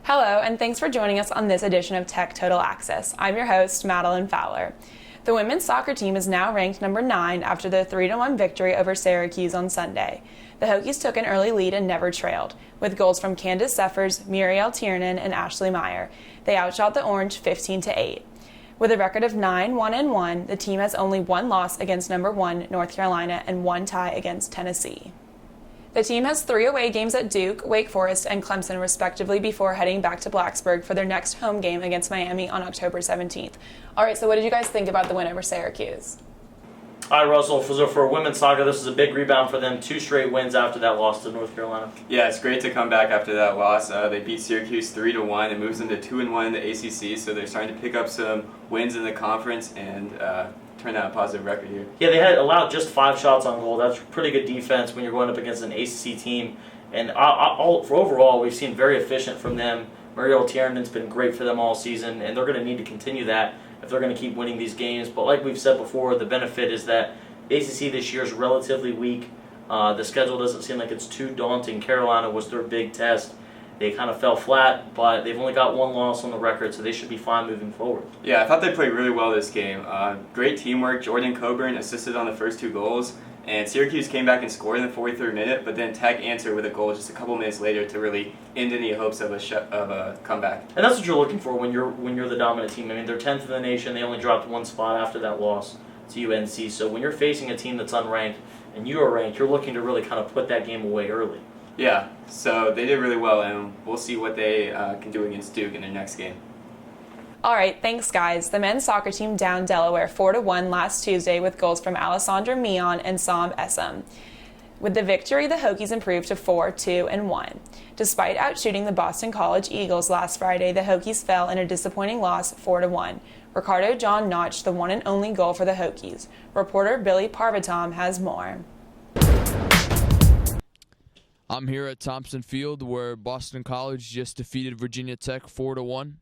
Hello, and thanks for joining us on this edition of Tech Total Access. I'm your host, Madeline Fowler. The women's soccer team is now ranked number 9 after their 3-1 victory over Syracuse on Sunday. The Hokies took an early lead and never trailed, with goals from Candace Seffers, Muriel Tiernan, and Ashley Meyer. They outshot the Orange 15-8. With a record of 9-1-1, the team has only one loss against number 1 North Carolina and one tie against Tennessee. The team has 3 away games at Duke, Wake Forest, and Clemson respectively before heading back to Blacksburg for their next home game against Miami on October 17th. All right, so what did you guys think about the win over Syracuse? All right, Russell, so for women's soccer, this is a big rebound for them. 2 straight wins after that loss to North Carolina. Yeah, it's great to come back after that loss. They beat Syracuse 3-1. It moves them to 2-1 in the ACC, so they're starting to pick up some wins in the conference and turn out a positive record here. Yeah, they had allowed just 5 shots on goal. That's pretty good defense when you're going up against an ACC team. And overall, we've seen very efficient from them. Muriel Tiernan's been great for them all season, and they're going to need to continue that if they're going to keep winning these games. But like we've said before, the benefit is that ACC this year is relatively weak. The schedule doesn't seem like it's too daunting. Carolina was their big test. They kind of fell flat, but they've only got 1 loss on the record, so they should be fine moving forward. Yeah, I thought they played really well this game. Great teamwork. Jordan Coburn assisted on the first 2 goals, and Syracuse came back and scored in the 43rd minute, but then Tech answered with a goal just a couple minutes later to really end any hopes of a comeback. And that's what you're looking for when you're the dominant team. I mean, they're 10th in the nation. They only dropped 1 spot after that loss to UNC. So when you're facing a team that's unranked and you are ranked, you're looking to really kind of put that game away early. Yeah, so they did really well, and we'll see what they can do against Duke in their next game. All right, thanks, guys. The men's soccer team downed Delaware 4-1 last Tuesday with goals from Alessandra Mion and Sam Essam. With the victory, the Hokies improved to 4-2-1. Despite outshooting the Boston College Eagles last Friday, the Hokies fell in a disappointing loss 4-1. Ricardo John notched the one and only goal for the Hokies. Reporter Billy Parvatam has more. I'm here at Thompson Field where Boston College just defeated Virginia Tech 4-1.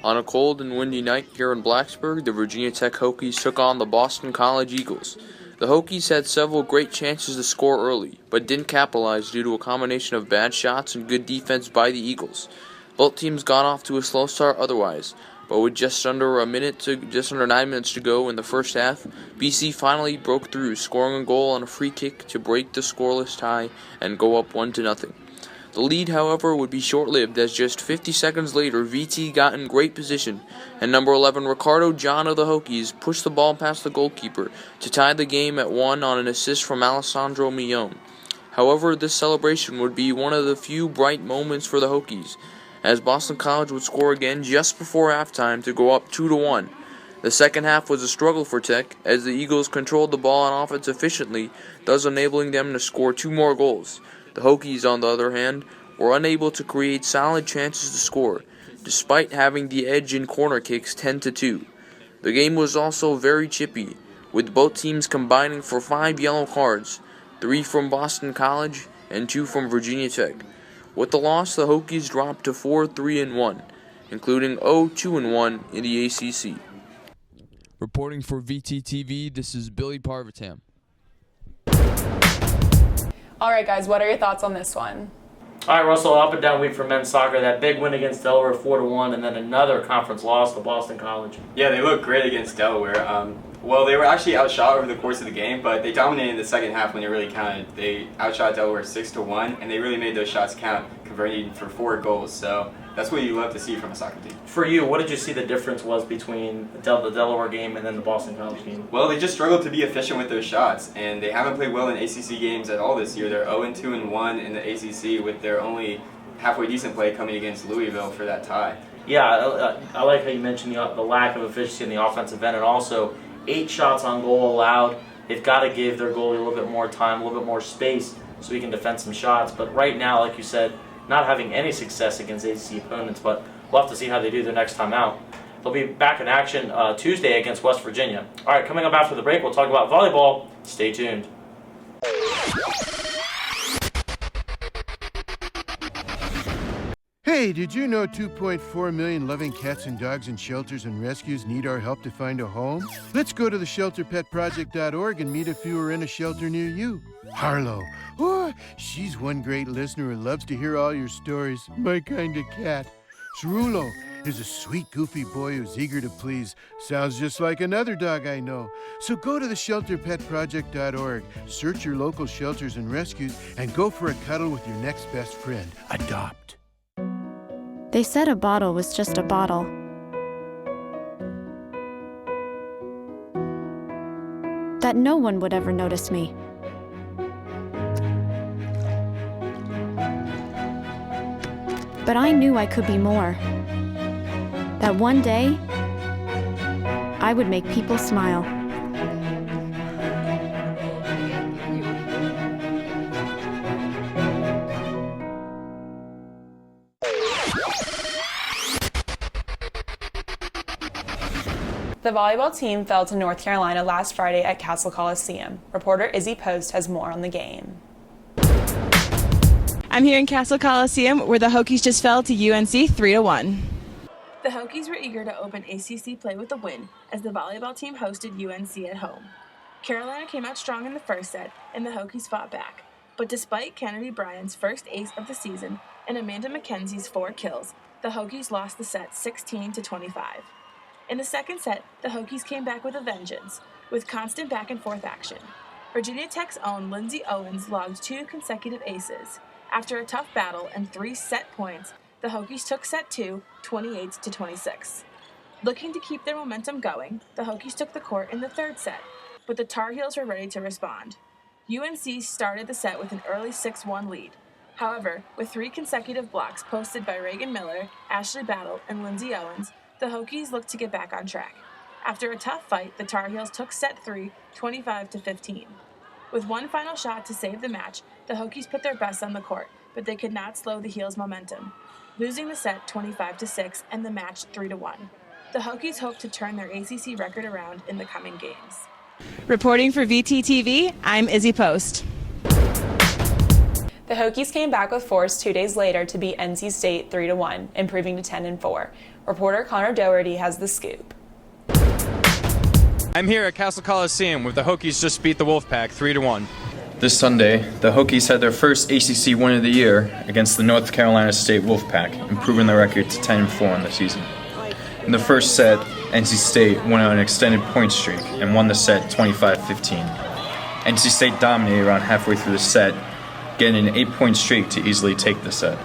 On a cold and windy night here in Blacksburg, the Virginia Tech Hokies took on the Boston College Eagles. The Hokies had several great chances to score early, but didn't capitalize due to a combination of bad shots and good defense by the Eagles. Both teams got off to a slow start otherwise, but with just under 9 minutes to go in the first half, BC finally broke through, scoring a goal on a free kick to break the scoreless tie and go up 1-0. The lead, however, would be short-lived as just 50 seconds later, VT got in great position, and number 11 Ricardo John of the Hokies pushed the ball past the goalkeeper to tie the game at 1 on an assist from Alessandro Mion. However, this celebration would be one of the few bright moments for the Hokies, as Boston College would score again just before halftime to go up 2-1. The second half was a struggle for Tech, as the Eagles controlled the ball on offense efficiently, thus enabling them to score 2 more goals. The Hokies, on the other hand, were unable to create solid chances to score, despite having the edge in corner kicks 10-2. The game was also very chippy, with both teams combining for 5 yellow cards, 3 from Boston College and 2 from Virginia Tech. With the loss, the Hokies dropped to 4-3-1, including 0-2-1 in the ACC. Reporting for VTTV, this is Billy Parvatam. All right, guys, what are your thoughts on this one? All right, Russell, up and down week for men's soccer. That big win against Delaware 4-1, and then another conference loss to Boston College. Yeah, they looked great against Delaware. Well, they were actually outshot over the course of the game, but they dominated in the second half when it really counted. They outshot Delaware 6-1, and they really made those shots count, converting for 4 goals. So that's what you love to see from a soccer team. For you, what did you see the difference was between the Delaware game and then the Boston College game? Well, they just struggled to be efficient with those shots, and they haven't played well in ACC games at all this year. They're 0-2-1 in the ACC with their only halfway decent play coming against Louisville for that tie. Yeah, I like how you mentioned the lack of efficiency in the offensive end, and also 8 shots on goal allowed. They've got to give their goalie a little bit more time, a little bit more space so he can defend some shots. But right now, like you said, not having any success against ACC opponents, but we'll have to see how they do their next time out. They'll be back in action Tuesday against West Virginia. All right, coming up after the break, we'll talk about volleyball. Stay tuned. Hey, Hey, did you know 2.4 million loving cats and dogs in shelters and rescues need our help to find a home? Let's go to theshelterpetproject.org and meet if you are in a shelter near you. Harlow, oh, she's one great listener who loves to hear all your stories. My kind of cat. Cerulo is a sweet, goofy boy who's eager to please. Sounds just like another dog I know. So go to theshelterpetproject.org, search your local shelters and rescues, and go for a cuddle with your next best friend. Adopt. They said a bottle was just a bottle. That no one would ever notice me. But I knew I could be more. That one day, I would make people smile. The volleyball team fell to North Carolina last Friday at Castle Coliseum. Reporter Izzy Post has more on the game. I'm here in Castle Coliseum where the Hokies just fell to UNC 3-1. The Hokies were eager to open ACC play with a win as the volleyball team hosted UNC at home. Carolina came out strong in the first set and the Hokies fought back. But despite Kennedy Bryan's first ace of the season and Amanda McKenzie's 4 kills, the Hokies lost the set 16-25. In the second set, the Hokies came back with a vengeance, with constant back-and-forth action. Virginia Tech's own Lindsay Owens logged 2 consecutive aces. After a tough battle and 3 set points, the Hokies took set 2, 28-26. Looking to keep their momentum going, the Hokies took the court in the third set, but the Tar Heels were ready to respond. UNC started the set with an early 6-1 lead. However, with 3 consecutive blocks posted by Reagan Miller, Ashley Battle, and Lindsay Owens, the Hokies looked to get back on track. After a tough fight, the Tar Heels took set 3, 25-15. With one final shot to save the match, the Hokies put their best on the court, but they could not slow the Heels' momentum, losing the set 25-6 and the match 3-1. The Hokies hope to turn their ACC record around in the coming games. Reporting for VTTV, I'm Izzy Post. The Hokies came back with force 2 days later to beat NC State 3-1, improving to 10-4. Reporter Conor Doherty has the scoop. I'm here at Castle Coliseum where the Hokies just beat the Wolfpack 3-1. This Sunday, the Hokies had their first ACC win of the year against the North Carolina State Wolfpack, improving their record to 10-4 in the season. In the first set, NC State went on an extended point streak and won the set 25-15. NC State dominated around halfway through the set, getting an 8-point streak to easily take the set.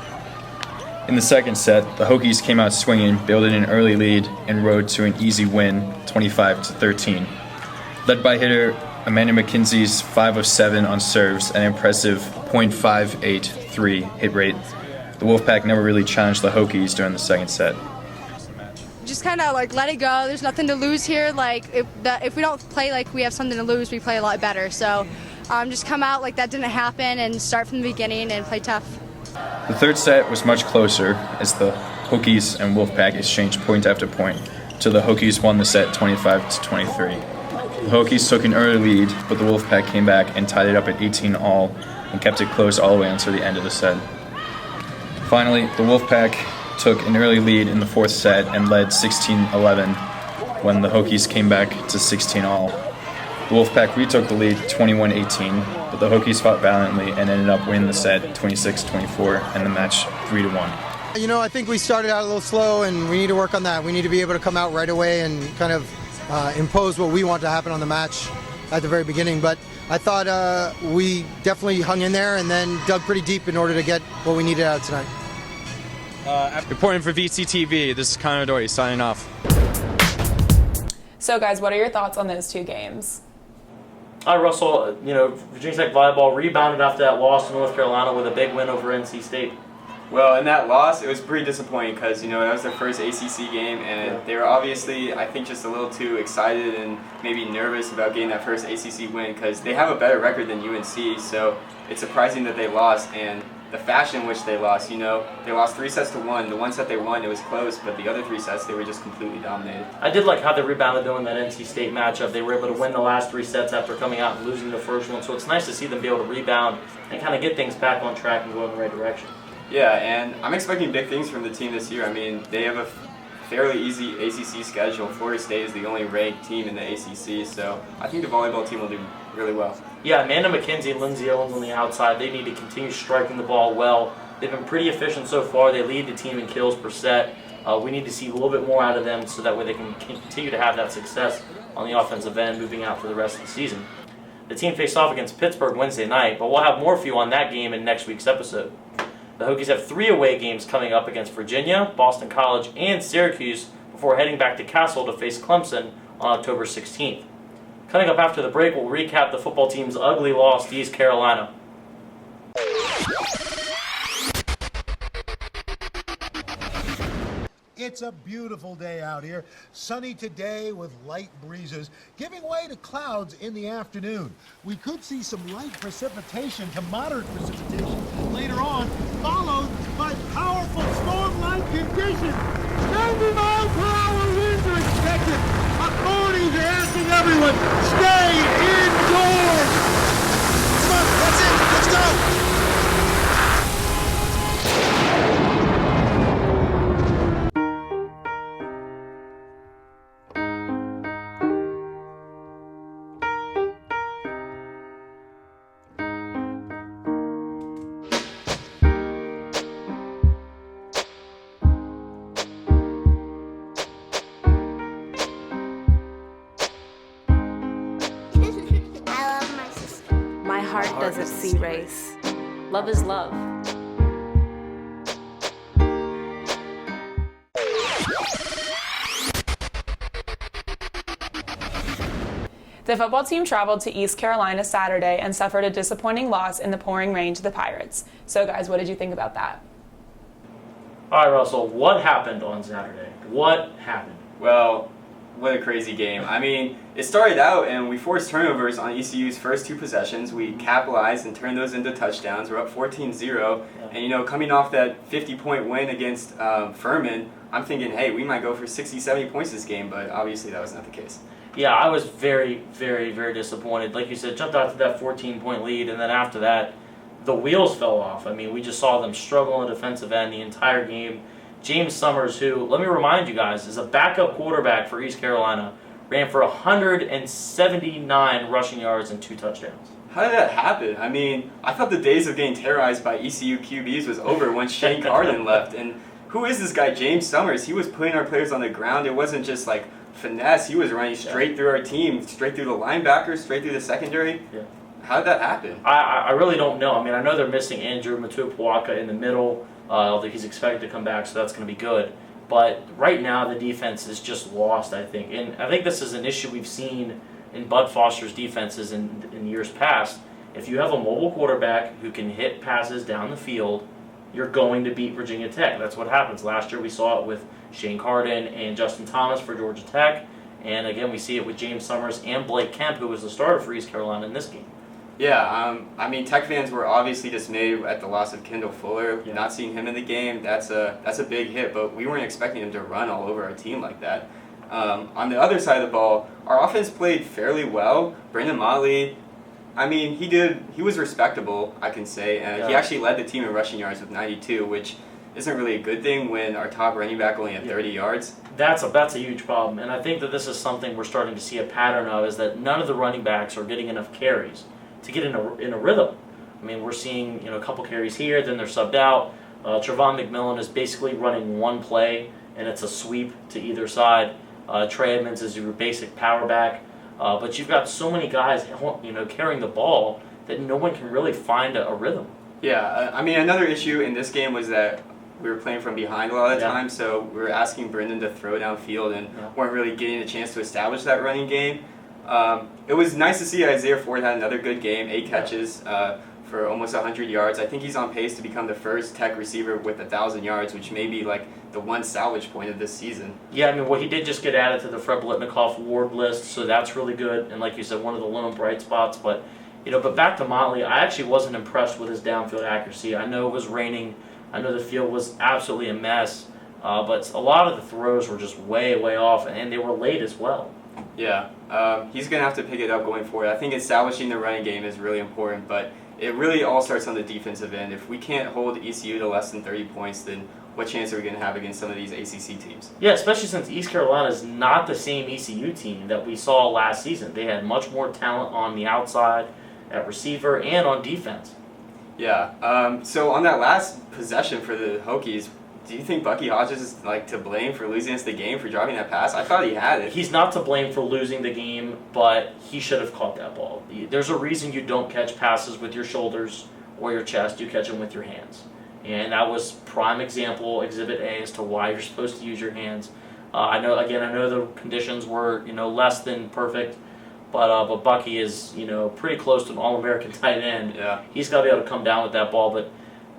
In the second set, the Hokies came out swinging, building an early lead, and rode to an easy win, 25-13. Led by hitter Amanda McKenzie's 5 of 7 on serves, an impressive .583 hit rate, the Wolfpack never really challenged the Hokies during the second set. Just kind of like let it go. There's nothing to lose here. Like if we don't play like we have something to lose, we play a lot better. So just come out like that didn't happen and start from the beginning and play tough. The third set was much closer as the Hokies and Wolfpack exchanged point after point, till the Hokies won the set 25-23. The Hokies took an early lead, but the Wolfpack came back and tied it up at 18-all and kept it close all the way until the end of the set. Finally, the Wolfpack took an early lead in the fourth set and led 16-11 when the Hokies came back to 16-all. The Wolfpack retook the lead 21-18, but the Hokies fought valiantly and ended up winning the set 26-24 and the match 3-1. You know, I think we started out a little slow and we need to work on that. We need to be able to come out right away and kind of impose what we want to happen on the match at the very beginning. But I thought we definitely hung in there and then dug pretty deep in order to get what we needed out tonight. Reporting for VTTV, this is Conor Doherty signing off. So guys, what are your thoughts on those 2 games? Russell, Virginia Tech volleyball rebounded after that loss to North Carolina with a big win over NC State. Well, in that loss, it was pretty disappointing because, that was their first ACC game, and they were obviously, I think, just a little too excited and maybe nervous about getting that first ACC win because they have a better record than UNC, so it's surprising that they lost, and the fashion in which they lost, they lost 3-1. The one set they won, it was close, but the other 3 sets, they were just completely dominated. I did like how they rebounded though in that NC State matchup. They were able to win the last 3 sets after coming out and losing the first one, so it's nice to see them be able to rebound and kind of get things back on track and go in the right direction. Yeah, and I'm expecting big things from the team this year. I mean, they have a fairly easy ACC schedule. Florida State is the only ranked team in the ACC, so I think the volleyball team will do really well. Yeah, Amanda McKenzie and Lindsay Owens on the outside, they need to continue striking the ball well. They've been pretty efficient so far. They lead the team in kills per set. We need to see a little bit more out of them so that way they can continue to have that success on the offensive end moving out for the rest of the season. The team faced off against Pittsburgh Wednesday night, but we'll have more for you on that game in next week's episode. The Hokies have 3 away games coming up against Virginia, Boston College, and Syracuse before heading back to Castle to face Clemson on October 16th. Coming up after the break, we'll recap the football team's ugly loss to East Carolina. It's a beautiful day out here. Sunny today with light breezes, giving way to clouds in the afternoon. We could see some light precipitation to moderate precipitation later on, followed by powerful storm-like conditions. 90-mile-per-hour winds are expected. Authorities are asking everyone, stay indoors. Come on, that's it. Let's go. Doesn't see race. Love is love. The football team traveled to East Carolina Saturday and suffered a disappointing loss in the pouring rain to the Pirates. So guys, what did you think about that? All right, Russell, what happened on Saturday? What happened? Well, what a crazy game. I mean, it started out and we forced turnovers on ECU's first 2 possessions. We capitalized and turned those into touchdowns. We're up 14-0. And, coming off that 50-point win against Furman, I'm thinking, hey, we might go for 60, 70 points this game, but obviously that was not the case. Yeah, I was very, very, very disappointed. Like you said, jumped out to that 14-point lead, and then after that, the wheels fell off. I mean, we just saw them struggle on the defensive end the entire game. James Summers, who, let me remind you guys, is a backup quarterback for East Carolina, ran for 179 rushing yards and 2 touchdowns. How did that happen? I mean, I thought the days of getting terrorized by ECU QBs was over once Shane Carden left. And who is this guy, James Summers? He was putting our players on the ground. It wasn't just like finesse. He was running straight through our team, straight through the linebackers, straight through the secondary. Yeah. How did that happen? I really don't know. I mean, I know they're missing Andrew Matupuaka in the middle. Although he's expected to come back, so that's going to be good. But right now, the defense is just lost, I think. And I think this is an issue we've seen in Bud Foster's defenses in years past. If you have a mobile quarterback who can hit passes down the field, you're going to beat Virginia Tech. That's what happens. Last year, we saw it with Shane Carden and Justin Thomas for Georgia Tech. And again, we see it with James Summers and Blake Kemp, who was the starter for East Carolina in this game. Yeah, I mean, Tech fans were obviously dismayed at the loss of Kendall Fuller. Yeah. Not seeing him in the game, that's a big hit, but we weren't expecting him to run all over our team like that. On the other side of the ball, our offense played fairly well. Brenden Motley, I mean, he was respectable, I can say, and he actually led the team in rushing yards with 92, which isn't really a good thing when our top running back only had 30 yards. That's a huge problem, and I think that this is something we're starting to see a pattern of, is that none of the running backs are getting enough carries to get in a rhythm. I mean, we're seeing a couple carries here, then they're subbed out. Trevon McMillan is basically running one play, and it's a sweep to either side. Trey Edmonds is your basic power back, but you've got so many guys, carrying the ball that no one can really find a rhythm. Yeah, I mean, another issue in this game was that we were playing from behind a lot of the time, so we were asking Brenden to throw downfield and weren't really getting a chance to establish that running game. It was nice to see Isaiah Ford had another good game, 8 catches for almost 100 yards. I think he's on pace to become the first Tech receiver with 1,000 yards, which may be like the one salvage point of this season. Yeah, I mean, well, he did just get added to the Fred Blitnikoff award list, so that's really good. And like you said, one of the lone bright spots. But but back to Motley, I actually wasn't impressed with his downfield accuracy. I know it was raining. I know the field was absolutely a mess. But a lot of the throws were just way, way off, and they were late as well. Yeah, he's going to have to pick it up going forward. I think establishing the running game is really important, but it really all starts on the defensive end. If we can't hold ECU to less than 30 points, then what chance are we going to have against some of these ACC teams? Yeah, especially since East Carolina is not the same ECU team that we saw last season. They had much more talent on the outside, at receiver, and on defense. Yeah. So on that last possession for the Hokies, do you think Bucky Hodges is to blame for losing us the game for dropping that pass? I thought he had it. He's not to blame for losing the game, but he should have caught that ball. There's a reason you don't catch passes with your shoulders or your chest. You catch them with your hands. And that was prime example, Exhibit A, as to why you're supposed to use your hands. I know the conditions were less than perfect, but Bucky is pretty close to an All-American tight end. Yeah. He's got to be able to come down with that ball, but.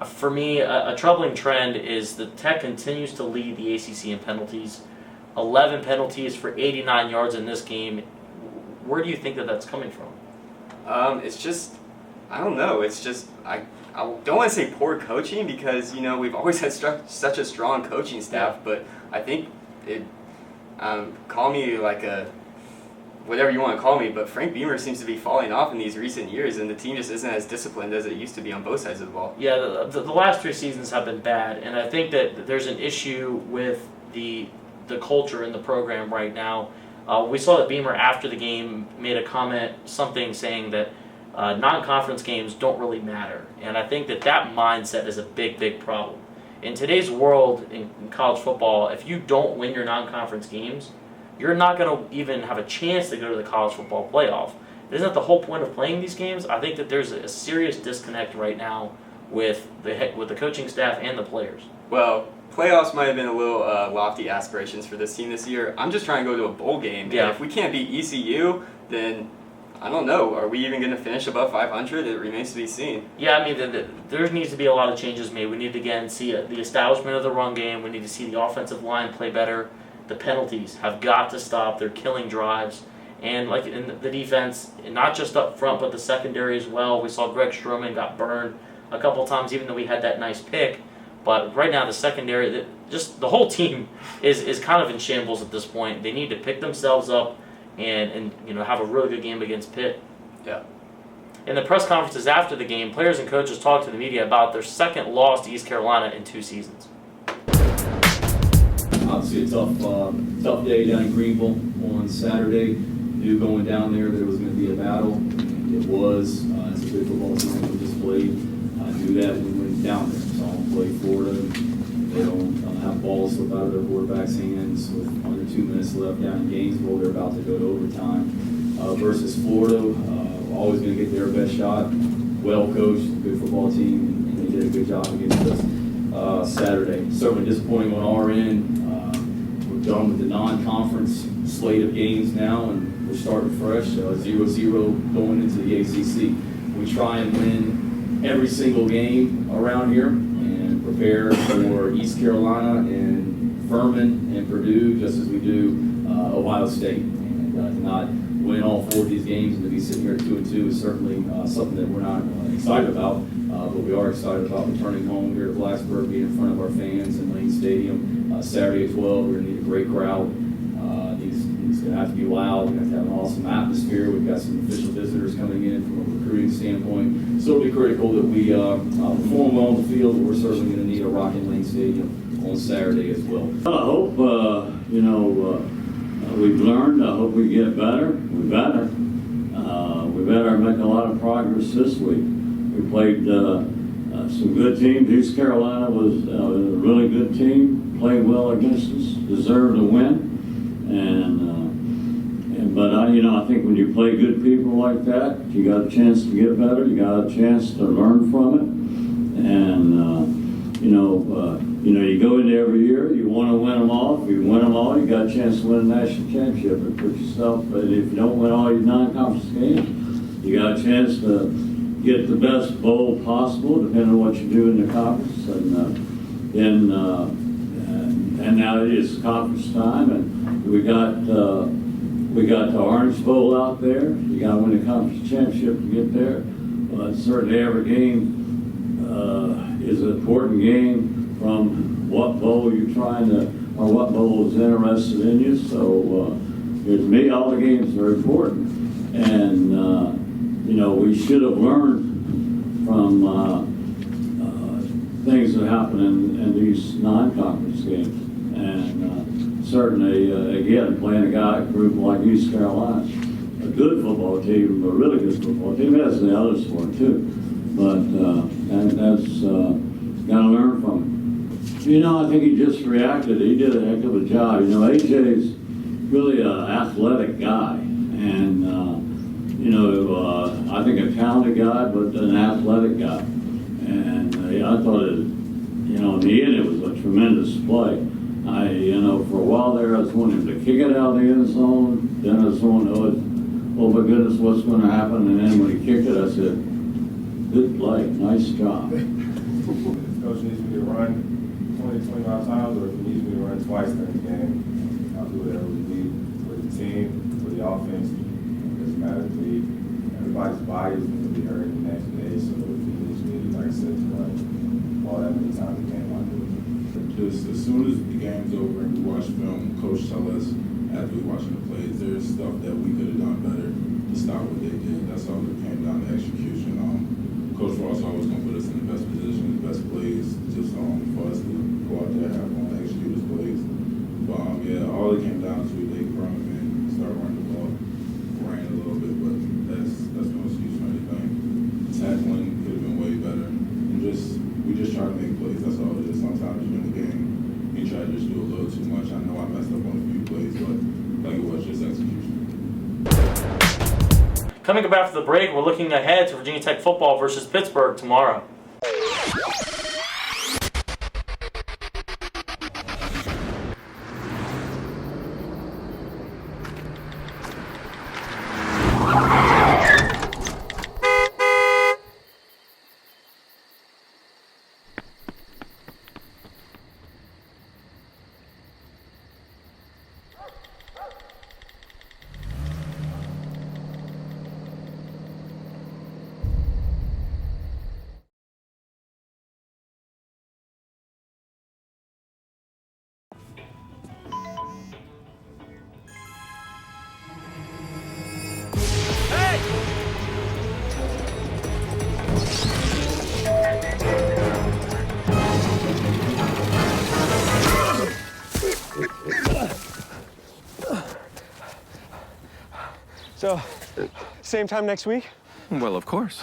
For me, a troubling trend is the Tech continues to lead the ACC in penalties. 11 penalties for 89 yards in this game. Where do you think that's coming from? It's just, I don't know. It's just, I don't want to say poor coaching because, we've always had such a strong coaching staff, but I think call me whatever you want to call me, but Frank Beamer seems to be falling off in these recent years, and the team just isn't as disciplined as it used to be on both sides of the ball. Yeah, the last 3 seasons have been bad, and I think that there's an issue with the culture in the program right now. We saw that Beamer, after the game, made a comment, something saying that non-conference games don't really matter, and I think that mindset is a big, big problem. In today's world, in college football, if you don't win your non-conference games, you're not going to even have a chance to go to the college football playoff. Isn't that the whole point of playing these games? I think that there's a serious disconnect right now with the coaching staff and the players. Well, playoffs might have been a little lofty aspirations for this team this year. I'm just trying to go to a bowl game. Yeah. And if we can't beat ECU, then I don't know. Are we even going to finish above 500? It remains to be seen. Yeah, I mean, there needs to be a lot of changes made. We need to, again, see the establishment of the run game. We need to see the offensive line play better. The penalties have got to stop. They're killing drives. And in the defense, not just up front, but the secondary as well. We saw Greg Stroman got burned a couple times, even though we had that nice pick. But right now, the secondary, just the whole team is kind of in shambles at this point. They need to pick themselves up and have a really good game against Pitt. Yeah. In the press conferences after the game, players and coaches talked to the media about their second loss to East Carolina in 2 seasons. Obviously a tough day down in Greenville on Saturday. Knew going down there was going to be a battle. It was. It's a good football team we just played. I knew that when we went down there. Saw them play Florida. They don't have balls slip out of their quarterback's hands with under 2 minutes left down in Gainesville. They're about to go to overtime. Versus Florida, always going to get their best shot. Well coached, good football team, and they did a good job against us Saturday. Certainly disappointing on our end. We're done with the non-conference slate of games now, and we're starting fresh, 0-0 going into the ACC. We try and win every single game around here and prepare for East Carolina and Furman and Purdue just as we do Ohio State. And to not win all 4 of these games and to be sitting here at 2-2 is certainly something that we're not excited about. But we are excited about returning home here to Blacksburg, being in front of our fans in Lane Stadium. Saturday at 12, we're going to need a great crowd. It's going to have to be loud. We're going to have to have an awesome atmosphere. We've got some official visitors coming in from a recruiting standpoint. So it'll be critical that we perform well on the field, but we're certainly going to need a rocking Lane Stadium on Saturday as well. I hope, we've learned. I hope we get better. We better make a lot of progress this week. We played some good teams. East Carolina was a really good team. Played well against us. Deserved to win. But I think when you play good people like that, you got a chance to get better. You got a chance to learn from it. And you go into every year. You want to win them all. If you win them all, you got a chance to win a national championship and put yourself. But if you don't win all your non-conference games, you got a chance to get the best bowl possible, depending on what you do in the conference. And now it is conference time, and we got the Orange Bowl out there. You got to win the conference championship to get there. But certainly every game is an important game from what bowl you're trying to, or what bowl is interested in you. So to me, all the games are important, and we should have learned from things that happen in these non-conference games. And certainly, again, playing a group like East Carolina, a good football team, a really good football team, has the other sport too. But that's got to learn from it. You know, I think he just reacted. He did a heck of a job. You know, AJ's really an athletic guy. And, you know, I think a talented guy, but an athletic guy. And I thought it, you know, in the end, it was a tremendous play. You know, for a while there, I was wanting to kick it out of the end zone. Then I was going, oh my goodness, what's going to happen? And then when he kicked it, I said, good play, nice job. Coach needs me to run 20, 25 times, or if he needs me to run twice during the game, I'll do whatever we need for the team, for the offense. It doesn't matter to me. Everybody's body is going to be hurt the next day, so if he needs me, like I said, to run all that many times a game, I'll do it. Just as soon as the game's over and we watch film, Coach tell us after we watching the plays, there's stuff that we could have done better to stop what they did. That's all it came down to execution. Coach Ross always going to put us in the best position, the best plays, just for us to go out there and have fun, execute his plays. But yeah, all it came down to they brought him in, start running the ball, ran a little bit, but that's no excuse for anything. The tackling could have been way better, and we just try to make plays. That's all it is. Sometimes you win the game, you try to just do a little too much. I know I messed up on a few plays, but like it was just execution. Coming up after the break, we're looking ahead to Virginia Tech football versus Pittsburgh tomorrow. So, same time next week? Well, of course.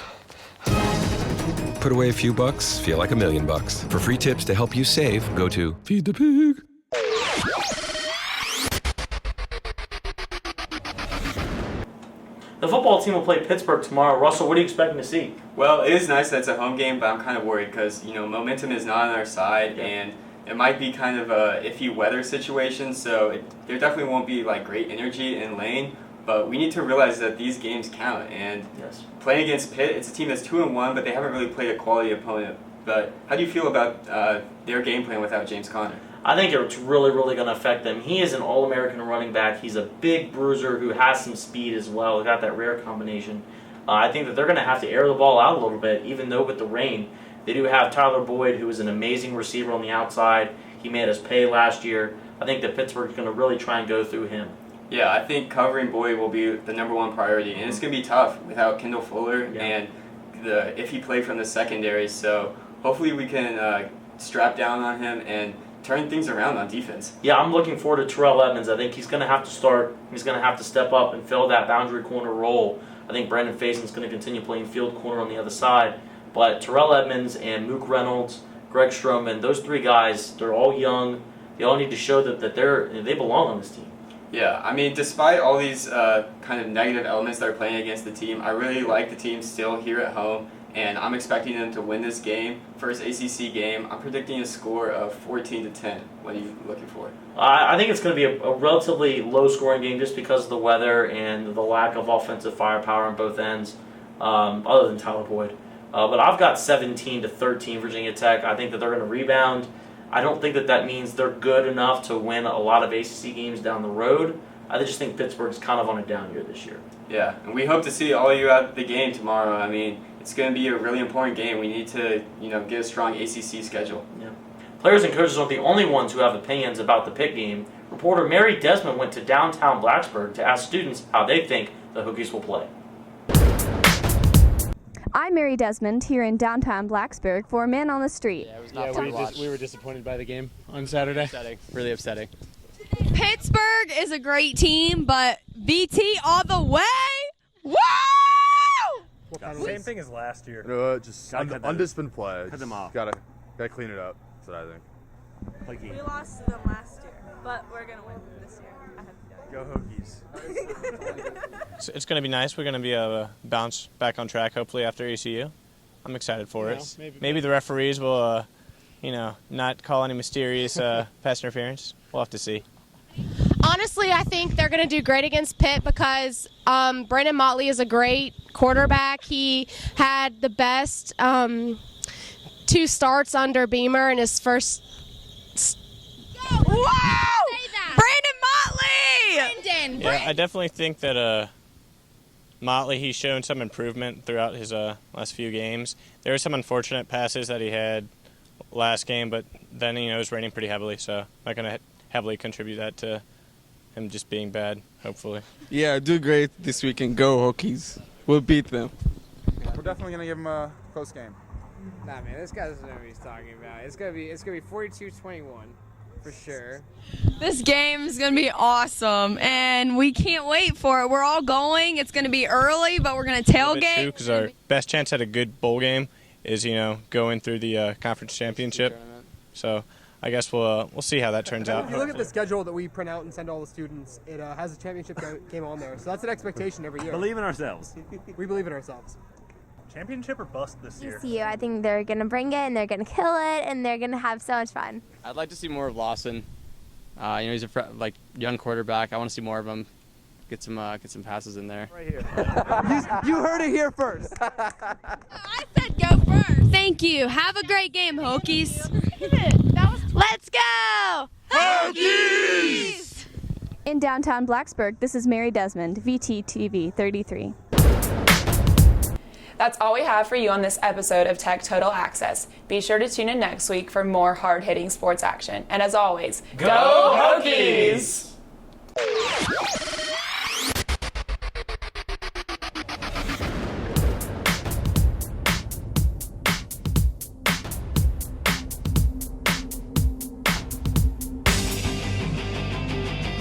Put away a few bucks, feel like $1 million. For free tips to help you save, go to Feed the Pig. The football team will play Pittsburgh tomorrow. Russell, what are you expecting to see? Well, it is nice that it's a home game, but I'm kind of worried because, you know, momentum is not on our side, and it might be kind of a iffy weather situation, so there definitely won't be, like, great energy in lane. But we need to realize that these games count, and playing against Pitt, it's a team that's 2-1, but they haven't really played a quality opponent. But how do you feel about their game plan without James Conner? I think it's really, really going to affect them. He is an All-American running back. He's a big bruiser who has some speed as well. He's got that rare combination. I think that they're going to have to air the ball out a little bit, even though with the rain. They do have Tyler Boyd, who is an amazing receiver on the outside. He made us pay last year. I think that Pittsburgh's going to really try and go through him. Yeah, I think covering Boyd will be the #1 priority, and it's going to be tough without Kendall Fuller and if he played from the secondary. So hopefully we can strap down on him and turn things around on defense. Yeah, I'm looking forward to Terrell Edmonds. I think he's going to have to start. He's going to have to step up and fill that boundary corner role. I think Brenden Faison's going to continue playing field corner on the other side. But Terrell Edmonds and Mook Reynolds, Greg Stroman, those three guys, they're all young. They all need to show that they belong on this team. Yeah, I mean, despite all these kind of negative elements that are playing against the team, I really like the team still here at home, and I'm expecting them to win this game. First ACC game, I'm predicting a score of 14-10. What are you looking for? I think it's going to be a relatively low-scoring game just because of the weather and the lack of offensive firepower on both ends, other than Tyler Boyd. But I've got 17-13 Virginia Tech. I think that they're going to rebound. I don't think that means they're good enough to win a lot of ACC games down the road. I just think Pittsburgh's kind of on a down year this year. Yeah, and we hope to see all of you at the game tomorrow. I mean, it's going to be a really important game. We need to, get a strong ACC schedule. Yeah. Players and coaches aren't the only ones who have opinions about the Pitt game. Reporter Mary Desmond went to downtown Blacksburg to ask students how they think the Hokies will play. I'm I'm Mary Desmond here in downtown Blacksburg for Man on the Street. We were disappointed by the game on Saturday. Really upsetting. Pittsburgh is a great team, but VT all the way. Woo! Same thing as last year. Just undisciplined play. Cut them off. Gotta clean it up. That's what I think. We lost to them last year, but we're gonna win this year. I have Go Hokies. It's going to be nice. We're going to be able to bounce back on track, hopefully, after ECU. I'm excited for it. Maybe the referees will, not call any mysterious pass interference. We'll have to see. Honestly, I think they're going to do great against Pitt because Brenden Motley is a great quarterback. He had the best 2 starts under Beamer in his first. Wow! Brenden Motley! Yeah, I definitely think that Motley, he's shown some improvement throughout his last few games. There were some unfortunate passes that he had last game, but then it was raining pretty heavily, so I'm not going to heavily contribute that to him just being bad, hopefully. Yeah, do great this weekend. Go Hokies. We'll beat them. We're definitely going to give them a close game. Nah, man, this guy doesn't know what he's talking about. It's gonna be 42-21 for sure. This game is going to be awesome, and we can't wait for it. We're all going. It's going to be early, but we're going to tailgate. Because our best chance at a good bowl game is, going through the conference championship. So I guess we'll see how that turns out. If you look at the schedule that we print out and send to all the students, it has a championship game on there. So that's an expectation every year. Believe in ourselves. We believe in ourselves. Championship or bust this year? ECU, I think they're going to bring it, and they're going to kill it, and they're going to have so much fun. I'd like to see more of Lawson. He's a young quarterback. I want to see more of him. Get some passes in there. Right here. you heard it here first. I said go first. Thank you. Have a great game, Hokies. Let's go! Hokies! In downtown Blacksburg, this is Mary Desmond, VTTV 33. That's all we have for you on this episode of Tech Total Access. Be sure to tune in next week for more hard-hitting sports action. And as always, go Hokies!